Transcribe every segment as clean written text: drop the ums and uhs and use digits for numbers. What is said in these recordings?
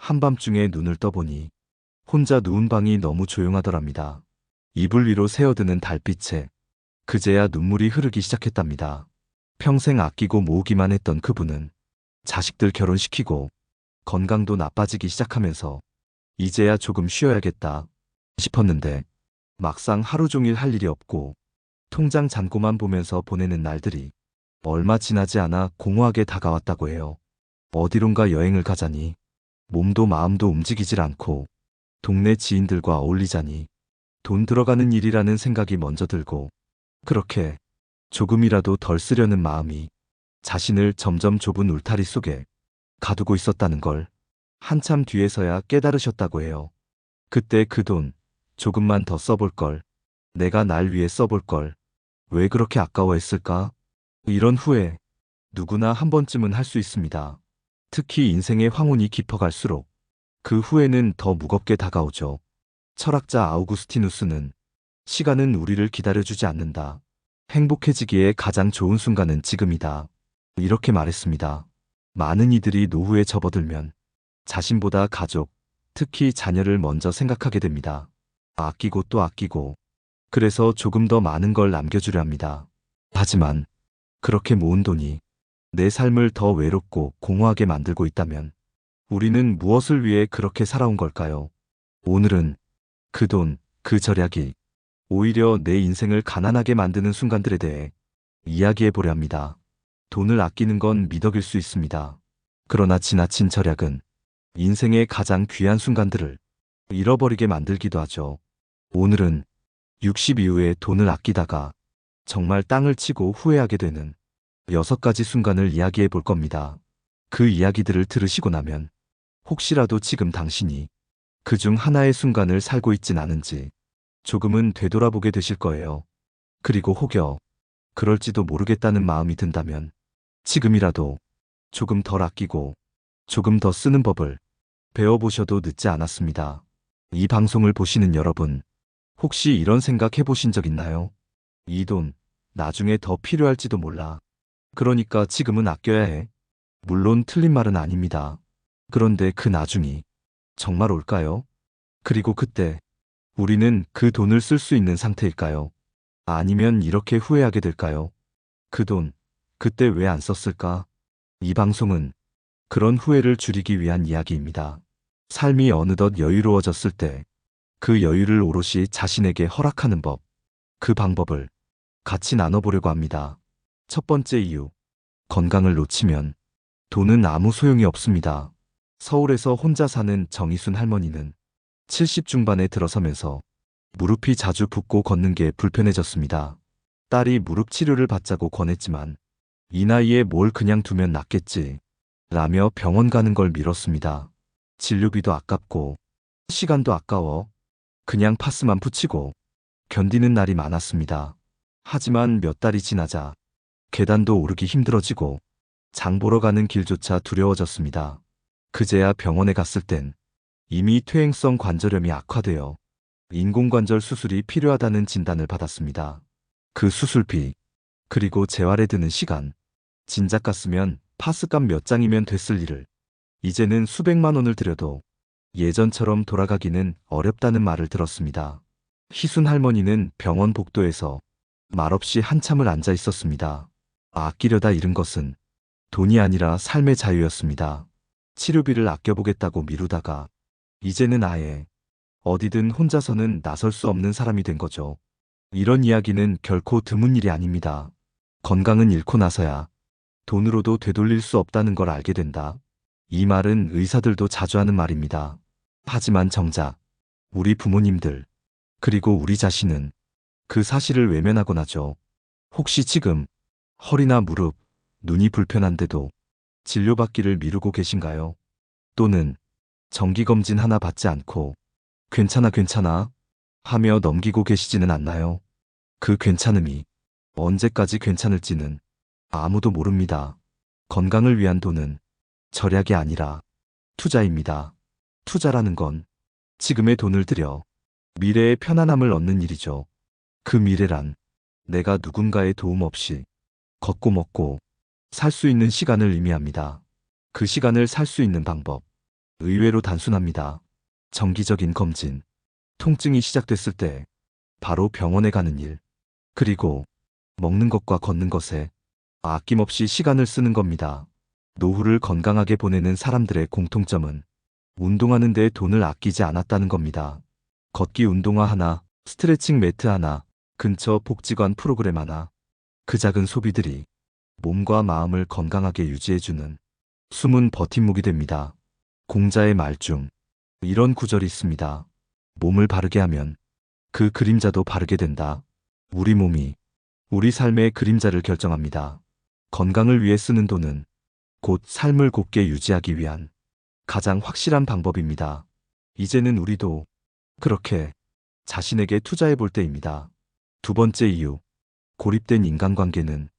한밤중에 눈을 떠보니 혼자 누운 방이 너무 조용하더랍니다. 이불 위로 새어드는 달빛에 그제야 눈물이 흐르기 시작했답니다. 평생 아끼고 모으기만 했던 그분은 자식들 결혼시키고 건강도 나빠지기 시작하면서 이제야 조금 쉬어야겠다 싶었는데 막상 하루 종일 할 일이 없고 통장 잔고만 보면서 보내는 날들이 얼마 지나지 않아 공허하게 다가왔다고 해요. 어디론가 여행을 가자니 몸도 마음도 움직이질 않고 동네 지인들과 어울리자니 돈 들어가는 일이라는 생각이 먼저 들고 그렇게 조금이라도 덜 쓰려는 마음이 자신을 점점 좁은 울타리 속에 가두고 있었다는 걸 한참 뒤에서야 깨달으셨다고 해요. 그때 그 돈 조금만 더 써볼 걸, 내가 날 위해 써볼 걸, 왜 그렇게 아까워했을까? 이런 후회 누구나 한 번쯤은 할 수 있습니다. 특히 인생의 황혼이 깊어갈수록 그 후회는 더 무겁게 다가오죠. 철학자 아우구스티누스는 시간은 우리를 기다려주지 않는다. 행복해지기에 가장 좋은 순간은 지금이다. 이렇게 말했습니다. 많은 이들이 노후에 접어들면 자신보다 가족, 특히 자녀를 먼저 생각하게 됩니다. 아끼고 또 아끼고 그래서 조금 더 많은 걸 남겨주려 합니다. 하지만 그렇게 모은 돈이 내 삶을 더 외롭고 공허하게 만들고 있다면 우리는 무엇을 위해 그렇게 살아온 걸까요? 오늘은 그 돈, 그 절약이 오히려 내 인생을 가난하게 만드는 순간들에 대해 이야기해 보려 합니다. 돈을 아끼는 건 미덕일 수 있습니다. 그러나 지나친 절약은 인생의 가장 귀한 순간들을 잃어버리게 만들기도 하죠. 오늘은 60 이후에 돈을 아끼다가 정말 땅을 치고 후회하게 되는 6가지 순간을 이야기해 볼 겁니다. 그 이야기들을 들으시고 나면 혹시라도 지금 당신이 그 중 하나의 순간을 살고 있진 않은지 조금은 되돌아보게 되실 거예요. 그리고 혹여 그럴지도 모르겠다는 마음이 든다면 지금이라도 조금 덜 아끼고 조금 더 쓰는 법을 배워보셔도 늦지 않았습니다. 이 방송을 보시는 여러분, 혹시 이런 생각 해보신 적 있나요? 이 돈, 나중에 더 필요할지도 몰라. 그러니까 지금은 아껴야 해. 물론 틀린 말은 아닙니다. 그런데 그 나중이 정말 올까요? 그리고 그때 우리는 그 돈을 쓸 수 있는 상태일까요? 아니면 이렇게 후회하게 될까요? 그 돈, 그때 왜 안 썼을까? 이 방송은 그런 후회를 줄이기 위한 이야기입니다. 삶이 어느덧 여유로워졌을 때 그 여유를 오롯이 자신에게 허락하는 법, 그 방법을 같이 나눠보려고 합니다. 첫 번째 이유, 건강을 놓치면 돈은 아무 소용이 없습니다. 서울에서 혼자 사는 정희순 할머니는 70 중반에 들어서면서 무릎이 자주 붓고 걷는 게 불편해졌습니다. 딸이 무릎 치료를 받자고 권했지만 이 나이에 뭘 그냥 두면 낫겠지 라며 병원 가는 걸 미뤘습니다. 진료비도 아깝고 시간도 아까워 그냥 파스만 붙이고 견디는 날이 많았습니다. 하지만 몇 달이 지나자 계단도 오르기 힘들어지고 장 보러 가는 길조차 두려워졌습니다. 그제야 병원에 갔을 땐 이미 퇴행성 관절염이 악화되어 인공관절 수술이 필요하다는 진단을 받았습니다. 그 수술비, 그리고 재활에 드는 시간, 진작 같으면 파스값 몇 장이면 됐을 일을 이제는 수백만 원을 들여도 예전처럼 돌아가기는 어렵다는 말을 들었습니다. 희순 할머니는 병원 복도에서 말없이 한참을 앉아 있었습니다. 아끼려다 잃은 것은 돈이 아니라 삶의 자유였습니다. 치료비를 아껴보겠다고 미루다가 이제는 아예 어디든 혼자서는 나설 수 없는 사람이 된 거죠. 이런 이야기는 결코 드문 일이 아닙니다. 건강은 잃고 나서야 돈으로도 되돌릴 수 없다는 걸 알게 된다. 이 말은 의사들도 자주 하는 말입니다. 하지만 정작 우리 부모님들, 그리고 우리 자신은 그 사실을 외면하곤 하죠. 혹시 지금 허리나 무릎, 눈이 불편한데도 진료받기를 미루고 계신가요? 또는 정기검진 하나 받지 않고 괜찮아 괜찮아 하며 넘기고 계시지는 않나요? 그 괜찮음이 언제까지 괜찮을지는 아무도 모릅니다. 건강을 위한 돈은 절약이 아니라 투자입니다. 투자라는 건 지금의 돈을 들여 미래의 편안함을 얻는 일이죠. 그 미래란 내가 누군가의 도움 없이 걷고 먹고 살 수 있는 시간을 의미합니다. 그 시간을 살 수 있는 방법, 의외로 단순합니다. 정기적인 검진, 통증이 시작됐을 때 바로 병원에 가는 일, 그리고 먹는 것과 걷는 것에 아낌없이 시간을 쓰는 겁니다. 노후를 건강하게 보내는 사람들의 공통점은 운동하는 데 돈을 아끼지 않았다는 겁니다. 걷기 운동화 하나, 스트레칭 매트 하나, 근처 복지관 프로그램 하나, 그 작은 소비들이 몸과 마음을 건강하게 유지해주는 숨은 버팀목이 됩니다. 공자의 말 중 이런 구절이 있습니다. 몸을 바르게 하면 그 그림자도 바르게 된다. 우리 몸이 우리 삶의 그림자를 결정합니다. 건강을 위해 쓰는 돈은 곧 삶을 곱게 유지하기 위한 가장 확실한 방법입니다. 이제는 우리도 그렇게 자신에게 투자해 볼 때입니다. 두 번째 이유, 고립된 인간관계는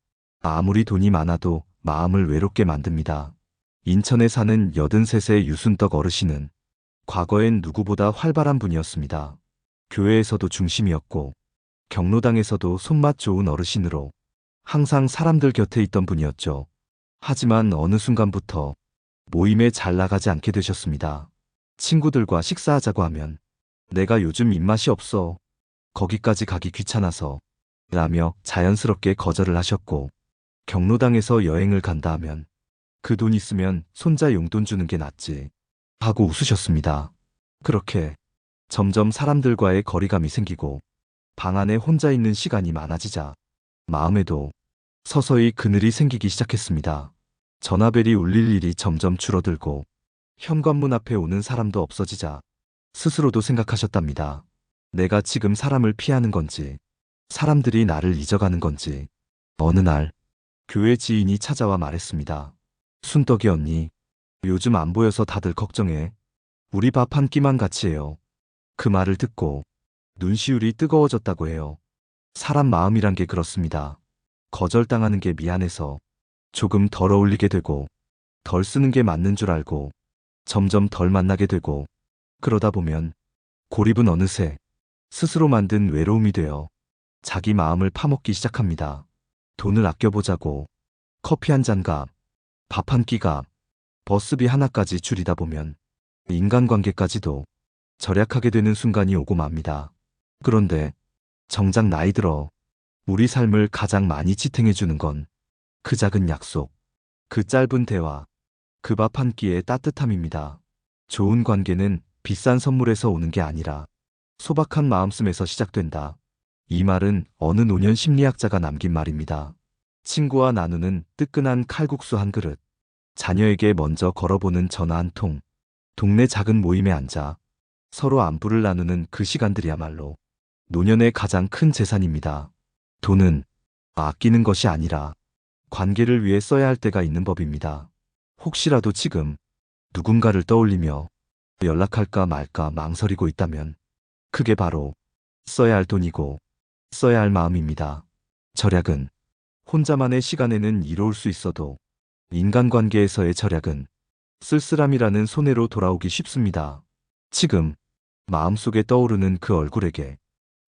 아무리 돈이 많아도 마음을 외롭게 만듭니다. 인천에 사는 83세 유순덕 어르신은 과거엔 누구보다 활발한 분이었습니다. 교회에서도 중심이었고 경로당에서도 손맛 좋은 어르신으로 항상 사람들 곁에 있던 분이었죠. 하지만 어느 순간부터 모임에 잘 나가지 않게 되셨습니다. 친구들과 식사하자고 하면 내가 요즘 입맛이 없어. 거기까지 가기 귀찮아서 라며 자연스럽게 거절을 하셨고, 경로당에서 여행을 간다 하면 그 돈 있으면 손자 용돈 주는 게 낫지 하고 웃으셨습니다. 그렇게 점점 사람들과의 거리감이 생기고 방 안에 혼자 있는 시간이 많아지자 마음에도 서서히 그늘이 생기기 시작했습니다. 전화벨이 울릴 일이 점점 줄어들고 현관문 앞에 오는 사람도 없어지자 스스로도 생각하셨답니다. 내가 지금 사람을 피하는 건지, 사람들이 나를 잊어가는 건지. 어느 날 교회 지인이 찾아와 말했습니다. 순덕이 언니, 요즘 안 보여서 다들 걱정해. 우리 밥 한 끼만 같이 해요. 그 말을 듣고 눈시울이 뜨거워졌다고 해요. 사람 마음이란 게 그렇습니다. 거절당하는 게 미안해서 조금 덜 어울리게 되고 덜 쓰는 게 맞는 줄 알고 점점 덜 만나게 되고, 그러다 보면 고립은 어느새 스스로 만든 외로움이 되어 자기 마음을 파먹기 시작합니다. 돈을 아껴보자고 커피 한 잔 값, 밥 한 끼 값, 버스비 하나까지 줄이다 보면 인간관계까지도 절약하게 되는 순간이 오고 맙니다. 그런데 정작 나이 들어 우리 삶을 가장 많이 지탱해주는 건 그 작은 약속, 그 짧은 대화, 그 밥 한 끼의 따뜻함입니다. 좋은 관계는 비싼 선물에서 오는 게 아니라 소박한 마음씀에서 시작된다. 이 말은 어느 노년 심리학자가 남긴 말입니다. 친구와 나누는 뜨끈한 칼국수 한 그릇, 자녀에게 먼저 걸어보는 전화 한 통, 동네 작은 모임에 앉아 서로 안부를 나누는 그 시간들이야말로 노년의 가장 큰 재산입니다. 돈은 아끼는 것이 아니라 관계를 위해 써야 할 때가 있는 법입니다. 혹시라도 지금 누군가를 떠올리며 연락할까 말까 망설이고 있다면 그게 바로 써야 할 돈이고 써야 할 마음입니다. 절약은 혼자만의 시간에는 이로울 수 있어도 인간관계에서의 절약은 쓸쓸함이라는 손해로 돌아오기 쉽습니다. 지금 마음속에 떠오르는 그 얼굴에게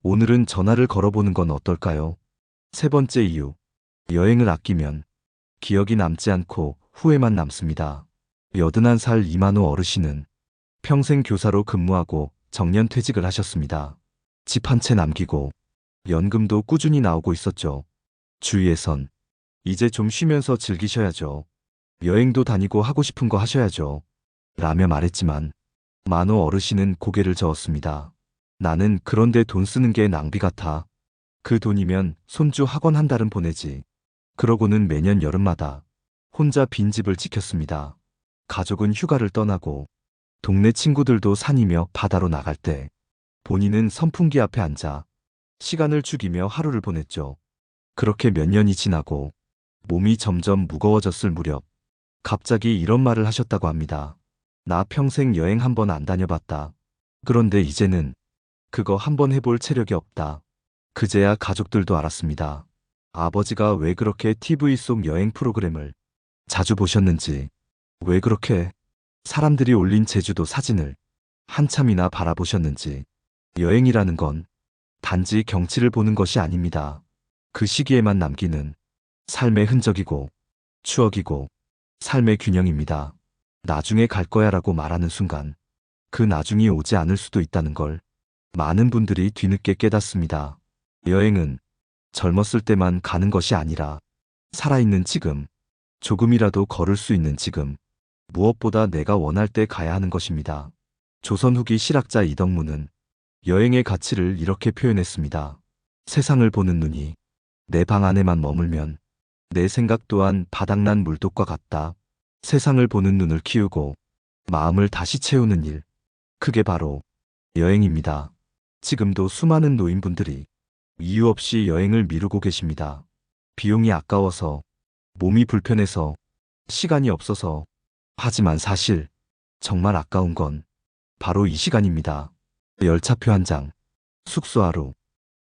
오늘은 전화를 걸어보는 건 어떨까요? 세 번째 이유, 여행을 아끼면 기억이 남지 않고 후회만 남습니다. 81살 이만호 어르신은 평생 교사로 근무하고 정년 퇴직을 하셨습니다. 집 한 채 남기고 연금도 꾸준히 나오고 있었죠. 주위에선 이제 좀 쉬면서 즐기셔야죠. 여행도 다니고 하고 싶은 거 하셔야죠. 라며 말했지만 만호 어르신은 고개를 저었습니다. 나는 그런데 돈 쓰는 게 낭비 같아. 그 돈이면 손주 학원 한 달은 보내지. 그러고는 매년 여름마다 혼자 빈집을 지켰습니다. 가족은 휴가를 떠나고 동네 친구들도 산이며 바다로 나갈 때 본인은 선풍기 앞에 앉아 시간을 죽이며 하루를 보냈죠. 그렇게 몇 년이 지나고 몸이 점점 무거워졌을 무렵 갑자기 이런 말을 하셨다고 합니다. 나 평생 여행 한 번 안 다녀봤다. 그런데 이제는 그거 한 번 해볼 체력이 없다. 그제야 가족들도 알았습니다. 아버지가 왜 그렇게 TV 속 여행 프로그램을 자주 보셨는지, 왜 그렇게 사람들이 올린 제주도 사진을 한참이나 바라보셨는지. 여행이라는 건 단지 경치를 보는 것이 아닙니다. 그 시기에만 남기는 삶의 흔적이고 추억이고 삶의 균형입니다. 나중에 갈 거야라고 말하는 순간 그 나중이 오지 않을 수도 있다는 걸 많은 분들이 뒤늦게 깨닫습니다. 여행은 젊었을 때만 가는 것이 아니라 살아있는 지금, 조금이라도 걸을 수 있는 지금, 무엇보다 내가 원할 때 가야 하는 것입니다. 조선 후기 실학자 이덕무는 여행의 가치를 이렇게 표현했습니다. 세상을 보는 눈이 내 방 안에만 머물면 내 생각 또한 바닥난 물독과 같다. 세상을 보는 눈을 키우고 마음을 다시 채우는 일, 그게 바로 여행입니다. 지금도 수많은 노인분들이 이유 없이 여행을 미루고 계십니다. 비용이 아까워서, 몸이 불편해서, 시간이 없어서. 하지만 사실 정말 아까운 건 바로 이 시간입니다. 열차표 한 장, 숙소 하루,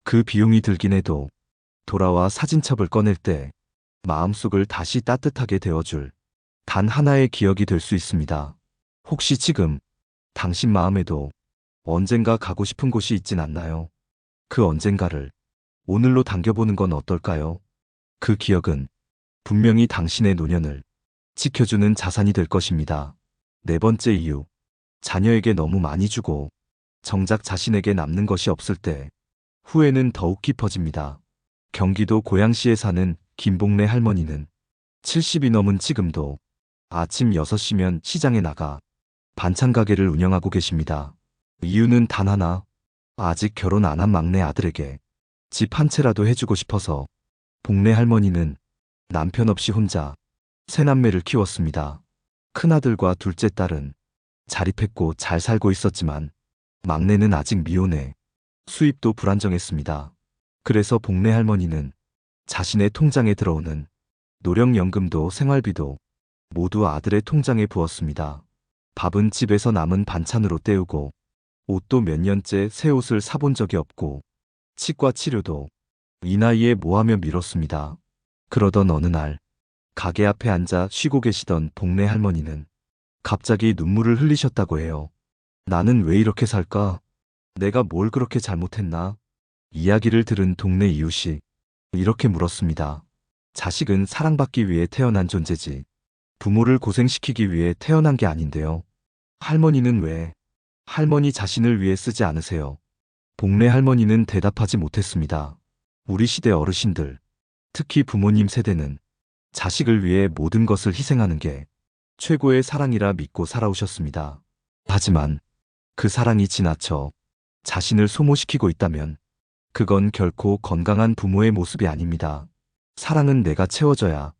그 비용이 들긴 해도 돌아와 사진첩을 꺼낼 때 마음속을 다시 따뜻하게 데워줄 단 하나의 기억이 될 수 있습니다. 혹시 지금 당신 마음에도 언젠가 가고 싶은 곳이 있진 않나요? 그 언젠가를 오늘로 당겨보는 건 어떨까요? 그 기억은 분명히 당신의 노년을 지켜주는 자산이 될 것입니다. 네 번째 이유, 자녀에게 너무 많이 주고 정작 자신에게 남는 것이 없을 때 후회는 더욱 깊어집니다. 경기도 고양시에 사는 김복래 할머니는 70이 넘은 지금도 아침 6시면 시장에 나가 반찬 가게를 운영하고 계십니다. 이유는 단 하나, 아직 결혼 안 한 막내 아들에게 집 한 채라도 해주고 싶어서. 복래 할머니는 남편 없이 혼자 세 남매를 키웠습니다. 큰아들과 둘째 딸은 자립했고 잘 살고 있었지만 막내는 아직 미혼에 수입도 불안정했습니다. 그래서 복래 할머니는 자신의 통장에 들어오는 노령연금도 생활비도 모두 아들의 통장에 부었습니다. 밥은 집에서 남은 반찬으로 때우고 옷도 몇 년째 새 옷을 사본 적이 없고 치과 치료도 이 나이에 뭐하며 미뤘습니다. 그러던 어느 날 가게 앞에 앉아 쉬고 계시던 복래 할머니는 갑자기 눈물을 흘리셨다고 해요. 나는 왜 이렇게 살까? 내가 뭘 그렇게 잘못했나? 이야기를 들은 동네 이웃이 이렇게 물었습니다. 자식은 사랑받기 위해 태어난 존재지 부모를 고생시키기 위해 태어난 게 아닌데요. 할머니는 왜 할머니 자신을 위해 쓰지 않으세요? 복래 할머니는 대답하지 못했습니다. 우리 시대 어르신들, 특히 부모님 세대는 자식을 위해 모든 것을 희생하는 게 최고의 사랑이라 믿고 살아오셨습니다. 하지만 그 사랑이 지나쳐 자신을 소모시키고 있다면 그건 결코 건강한 부모의 모습이 아닙니다. 사랑은 내가 채워줘야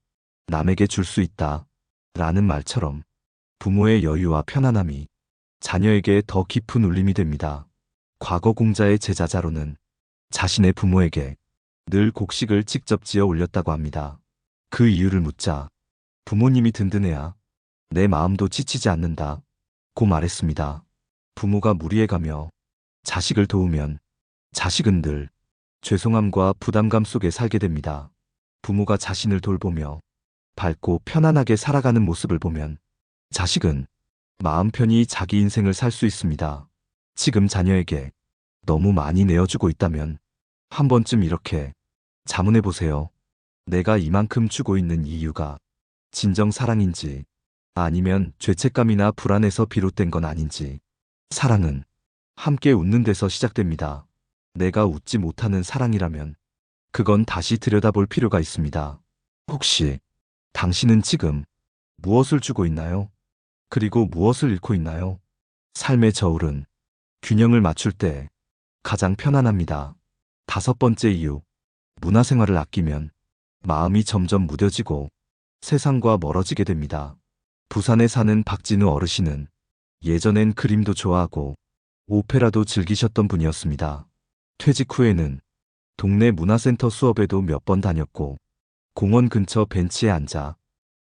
남에게 줄 수 있다. 라는 말처럼 부모의 여유와 편안함이 자녀에게 더 깊은 울림이 됩니다. 과거 공자의 제자자로는 자신의 부모에게 늘 곡식을 직접 지어 올렸다고 합니다. 그 이유를 묻자 부모님이 든든해야 내 마음도 지치지 않는다 고 말했습니다. 부모가 무리해가며 자식을 도우면 자식은 늘 죄송함과 부담감 속에 살게 됩니다. 부모가 자신을 돌보며 밝고 편안하게 살아가는 모습을 보면 자식은 마음 편히 자기 인생을 살 수 있습니다. 지금 자녀에게 너무 많이 내어주고 있다면 한 번쯤 이렇게 자문해 보세요. 내가 이만큼 주고 있는 이유가 진정 사랑인지 아니면 죄책감이나 불안에서 비롯된 건 아닌지. 사랑은 함께 웃는 데서 시작됩니다. 내가 웃지 못하는 사랑이라면 그건 다시 들여다볼 필요가 있습니다. 혹시 당신은 지금 무엇을 주고 있나요? 그리고 무엇을 잃고 있나요? 삶의 저울은 균형을 맞출 때 가장 편안합니다. 다섯 번째 이유, 문화생활을 아끼면 마음이 점점 무뎌지고 세상과 멀어지게 됩니다. 부산에 사는 박진우 어르신은 예전엔 그림도 좋아하고 오페라도 즐기셨던 분이었습니다. 퇴직 후에는 동네 문화센터 수업에도 몇 번 다녔고 공원 근처 벤치에 앉아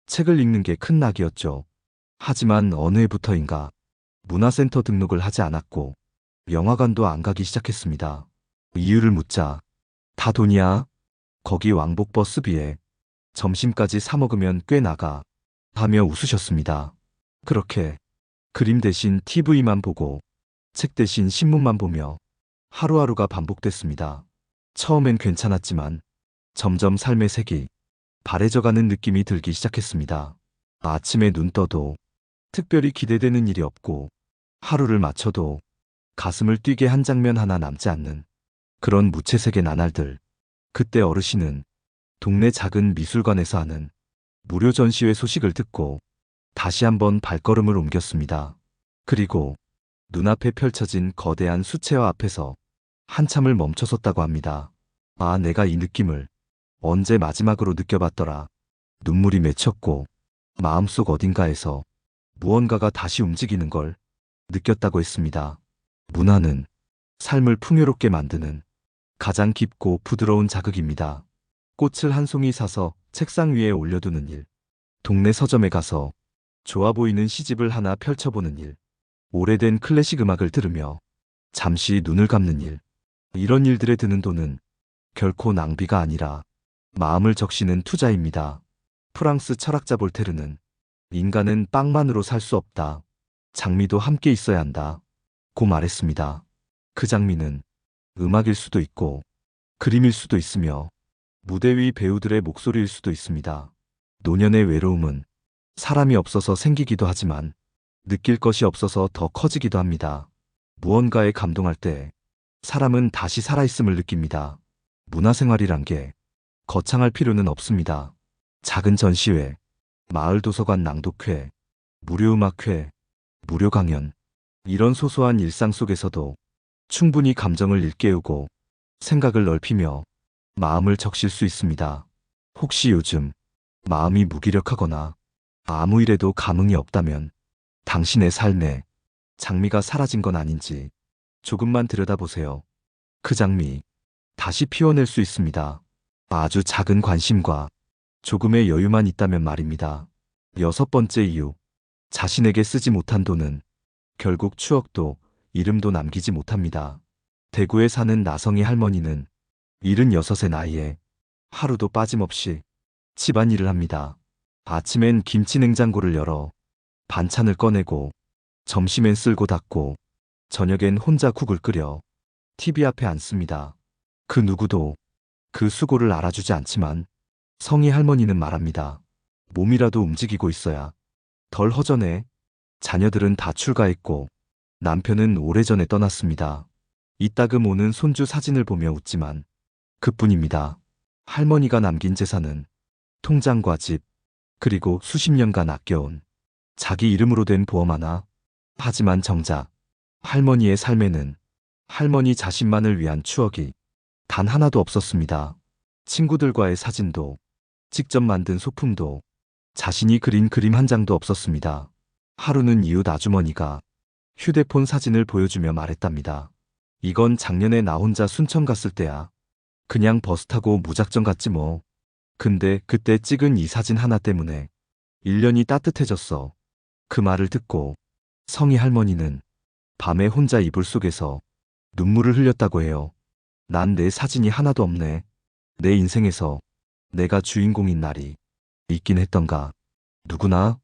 책을 읽는 게 큰 낙이었죠. 하지만 어느 해부터인가 문화센터 등록을 하지 않았고 영화관도 안 가기 시작했습니다. 이유를 묻자 다 돈이야. 거기 왕복 버스비에 점심까지 사 먹으면 꽤 나가 하며 웃으셨습니다. 그렇게 그림 대신 TV만 보고 책 대신 신문만 보며 하루하루가 반복됐습니다. 처음엔 괜찮았지만 점점 삶의 색이 바래져가는 느낌이 들기 시작했습니다. 아침에 눈 떠도 특별히 기대되는 일이 없고 하루를 마쳐도 가슴을 뛰게 한 장면 하나 남지 않는 그런 무채색의 나날들. 그때 어르신은 동네 작은 미술관에서 하는 무료 전시회 소식을 듣고 다시 한번 발걸음을 옮겼습니다. 그리고 눈앞에 펼쳐진 거대한 수채화 앞에서 한참을 멈춰섰다고 합니다. 아, 내가 이 느낌을 언제 마지막으로 느껴봤더라. 눈물이 맺혔고 마음속 어딘가에서 무언가가 다시 움직이는 걸 느꼈다고 했습니다. 문화는 삶을 풍요롭게 만드는 가장 깊고 부드러운 자극입니다. 꽃을 한 송이 사서 책상 위에 올려두는 일, 동네 서점에 가서 좋아 보이는 시집을 하나 펼쳐보는 일, 오래된 클래식 음악을 들으며 잠시 눈을 감는 일, 이런 일들에 드는 돈은 결코 낭비가 아니라 마음을 적시는 투자입니다. 프랑스 철학자 볼테르는 인간은 빵만으로 살 수 없다. 장미도 함께 있어야 한다. 고 말했습니다. 그 장미는 음악일 수도 있고 그림일 수도 있으며 무대 위 배우들의 목소리일 수도 있습니다. 노년의 외로움은 사람이 없어서 생기기도 하지만 느낄 것이 없어서 더 커지기도 합니다. 무언가에 감동할 때 사람은 다시 살아있음을 느낍니다. 문화생활이란 게 거창할 필요는 없습니다. 작은 전시회, 마을 도서관 낭독회, 무료 음악회, 무료 강연, 이런 소소한 일상 속에서도 충분히 감정을 일깨우고 생각을 넓히며 마음을 적실 수 있습니다. 혹시 요즘 마음이 무기력하거나 아무 일에도 감흥이 없다면 당신의 삶에 장미가 사라진 건 아닌지 조금만 들여다보세요. 그 장미 다시 피워낼 수 있습니다. 아주 작은 관심과 조금의 여유만 있다면 말입니다. 6번째 이유, 자신에게 쓰지 못한 돈은 결국 추억도 이름도 남기지 못합니다. 대구에 사는 나성희 할머니는 76의 나이에 하루도 빠짐없이 집안일을 합니다. 아침엔 김치 냉장고를 열어 반찬을 꺼내고, 점심엔 쓸고 닦고, 저녁엔 혼자 국을 끓여 TV 앞에 앉습니다. 그 누구도 그 수고를 알아주지 않지만 성희 할머니는 말합니다. 몸이라도 움직이고 있어야 덜 허전해. 자녀들은 다 출가했고 남편은 오래전에 떠났습니다. 이따금 오는 손주 사진을 보며 웃지만 그뿐입니다. 할머니가 남긴 재산은 통장과 집, 그리고 수십 년간 아껴온 자기 이름으로 된 보험 하나. 하지만 정작 할머니의 삶에는 할머니 자신만을 위한 추억이 단 하나도 없었습니다. 친구들과의 사진도, 직접 만든 소품도, 자신이 그린 그림 한 장도 없었습니다. 하루는 이웃 아주머니가 휴대폰 사진을 보여주며 말했답니다. 이건 작년에 나 혼자 순천 갔을 때야. 그냥 버스 타고 무작정 갔지 뭐. 근데 그때 찍은 이 사진 하나 때문에 1년이 따뜻해졌어. 그 말을 듣고 성희 할머니는 밤에 혼자 이불 속에서 눈물을 흘렸다고 해요. 난 내 사진이 하나도 없네. 내 인생에서 내가 주인공인 날이 있긴 했던가. 누구나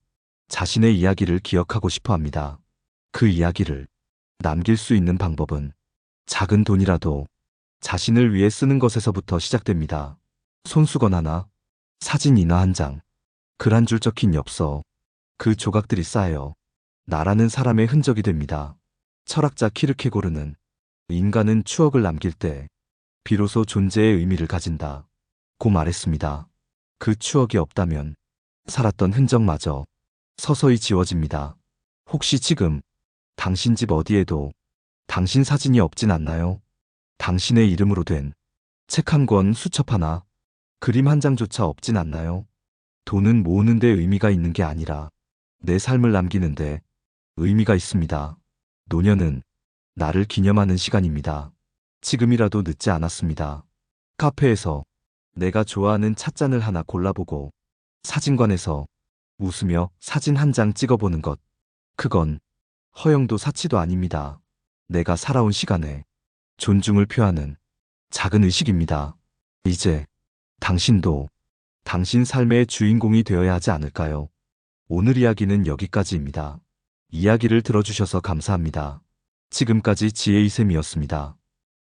자신의 이야기를 기억하고 싶어 합니다. 그 이야기를 남길 수 있는 방법은 작은 돈이라도 자신을 위해 쓰는 것에서부터 시작됩니다. 손수건 하나, 사진이나 한 장, 글 한 줄 적힌 엽서, 그 조각들이 쌓여 나라는 사람의 흔적이 됩니다. 철학자 키르케고르는 인간은 추억을 남길 때 비로소 존재의 의미를 가진다 고 말했습니다. 그 추억이 없다면 살았던 흔적마저 서서히 지워집니다. 혹시 지금 당신 집 어디에도 당신 사진이 없진 않나요? 당신의 이름으로 된 책 한 권, 수첩 하나, 그림 한 장조차 없진 않나요? 돈은 모으는 데 의미가 있는 게 아니라 내 삶을 남기는 데 의미가 있습니다. 노년은 나를 기념하는 시간입니다. 지금이라도 늦지 않았습니다. 카페에서 내가 좋아하는 찻잔을 하나 골라보고 사진관에서 웃으며 사진 한 장 찍어보는 것. 그건 허영도 사치도 아닙니다. 내가 살아온 시간에 존중을 표하는 작은 의식입니다. 이제 당신도 당신 삶의 주인공이 되어야 하지 않을까요? 오늘 이야기는 여기까지입니다. 이야기를 들어주셔서 감사합니다. 지금까지 지혜이샘이었습니다.